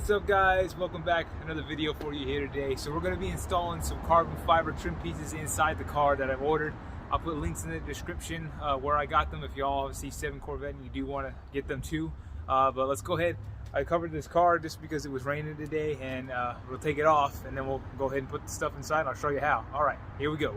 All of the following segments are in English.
What's up guys, welcome back. Another video for you here today. So we're going to be installing some carbon fiber trim pieces inside the car that I've ordered. I'll put links in the description where I got them if y'all see 7 Corvette and you do want to get them too. But let's go ahead. I covered this car just because it was raining today, and we'll take it off and then we'll go ahead and put the stuff inside and I'll show you how. Alright, here we go.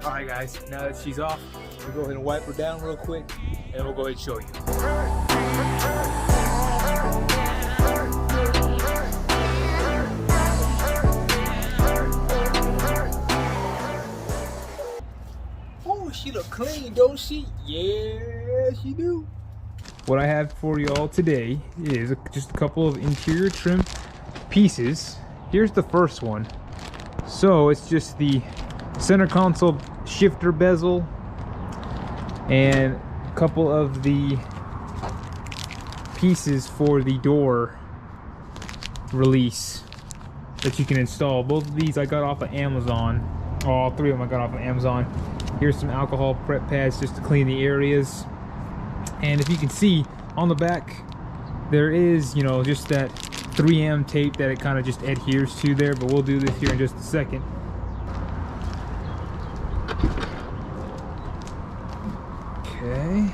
Alright guys, now that she's off, we'll go ahead and wipe her down real quick and then we'll go ahead and show you. Oh, she look clean, don't she? Yeah, she do. What I have for y'all today is just a couple of interior trim pieces. Here's the first one. So it's just the center console shifter bezel and a couple of the pieces for the door release that you can install. Both of these I got off of Amazon. All three of them I got off of Amazon. Here's some alcohol prep pads just to clean the areas. And if you can see on the back, there is, you know, just that 3M tape that it kind of just adheres to there, but we'll do this here in just a second. Okay.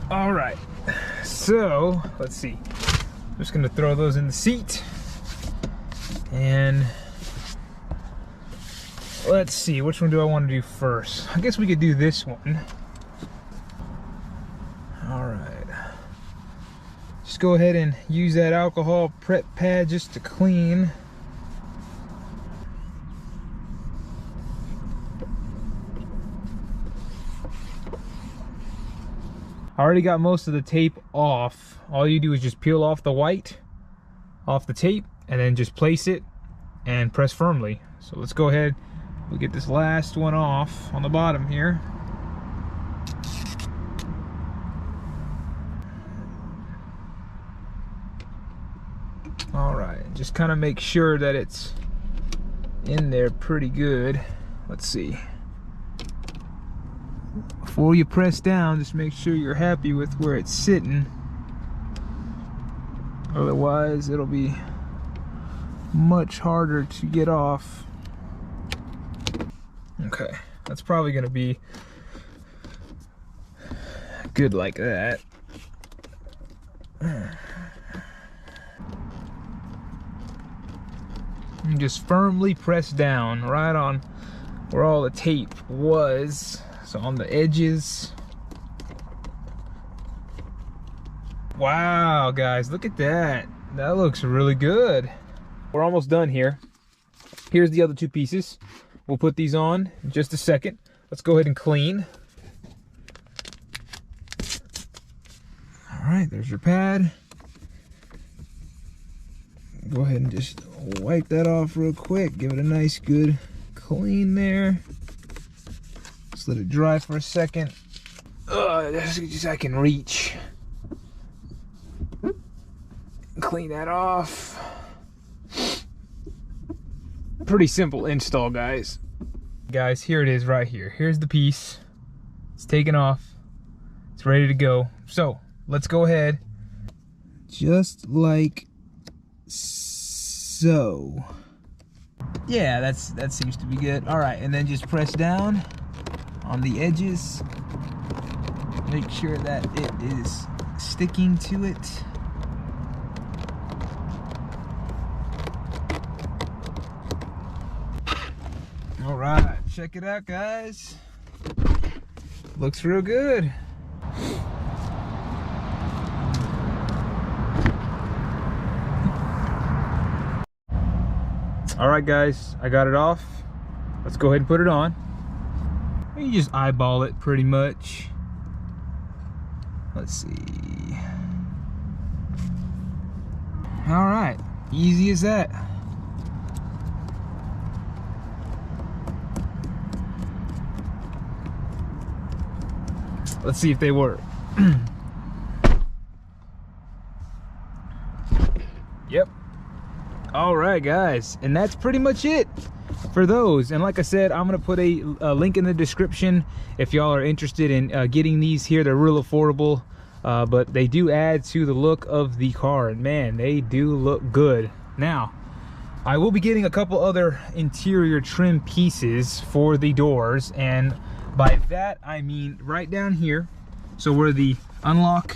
All right. So let's see. I'm just gonna throw those in the seat, and let's see, which one do I want to do first? I guess we could do this one. All right. Just go ahead and use that alcohol prep pad just to clean. I already got most of the tape off. All you do is just peel off the white off the tape and then just place it and press firmly. So let's go ahead, we'll get this last one off on the bottom here. All right, just kind of make sure that it's in there pretty good. Let's see. Before you press down, just make sure you're happy with where it's sitting. Otherwise, it'll be much harder to get off. Okay, that's probably gonna be good like that. And just firmly press down right on where all the tape was. So on the edges. Wow, guys, look at that. That looks really good. We're almost done here. Here's the other two pieces. We'll put these on in just a second. Let's go ahead and clean. All right, there's your pad. Go ahead and just wipe that off real quick. Give it a nice good clean there. Just let it dry for a second. Just I can reach. Clean that off. Pretty simple install, guys. Guys, here it is right here. Here's the piece. It's taken off. It's ready to go. So let's go ahead. Just like so. Yeah, that seems to be good. All right, and then just press down on the edges. Make sure that it is sticking to it. All right, check it out, guys. Looks real good. All right, guys, I got it off. Let's go ahead and put it on. You just eyeball it pretty much. Let's see. All right, easy as that. Let's see if they work. Yep, All right, guys, and that's pretty much it for those. And like I said, I'm gonna put a link in the description if y'all are interested in getting these here. They're real affordable, but they do add to the look of the car, and man, they do look good. Now, I will be getting a couple other interior trim pieces for the doors, and by that I mean right down here, so where the unlock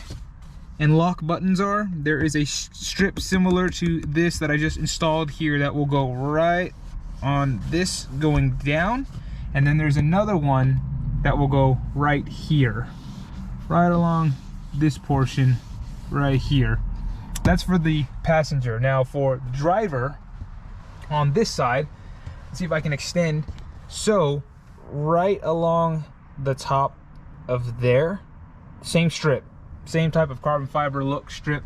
and lock buttons are, there is a strip similar to this that I just installed here that will go right on this going down, and then there's another one that will go right here, right along this portion right here. That's for the passenger. Now for the driver, on this side, let's see if I can extend. So right along the top of there, same strip, same type of carbon fiber look strip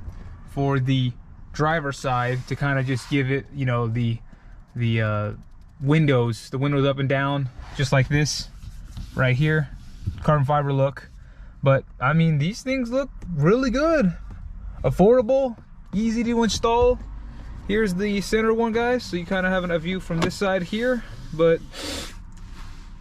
for the driver side to kind of just give it, you know, the windows up and down, just like this right here, carbon fiber look. But I mean, these things look really good, affordable, easy to install. Here's the center one, guys, so you kind of have a view from this side here, but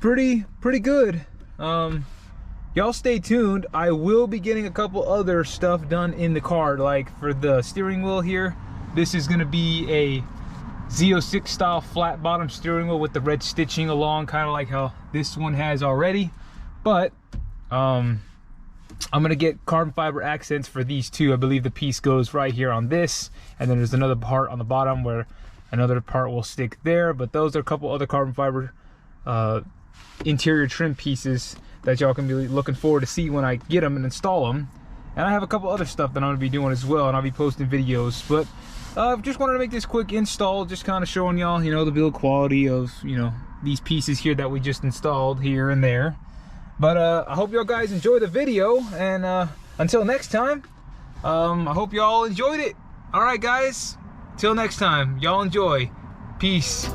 pretty good. Y'all stay tuned. I will be getting a couple other stuff done in the car, like for the steering wheel here. This is gonna be a Z06 style flat bottom steering wheel with the red stitching along, kind of like how this one has already. But I'm gonna get carbon fiber accents for these two. I believe the piece goes right here on this, and then there's another part on the bottom where another part will stick there. But those are a couple other carbon fiber interior trim pieces that y'all can be looking forward to see when I get them and install them. And I have a couple other stuff that I'm gonna be doing as well, and I'll be posting videos. But just wanted to make this quick install, just kind of showing y'all, you know, the build quality of, you know, these pieces here that we just installed here and there. But I hope y'all guys enjoy the video, and until next time, I hope y'all enjoyed it. All right, guys, till next time, y'all enjoy. Peace.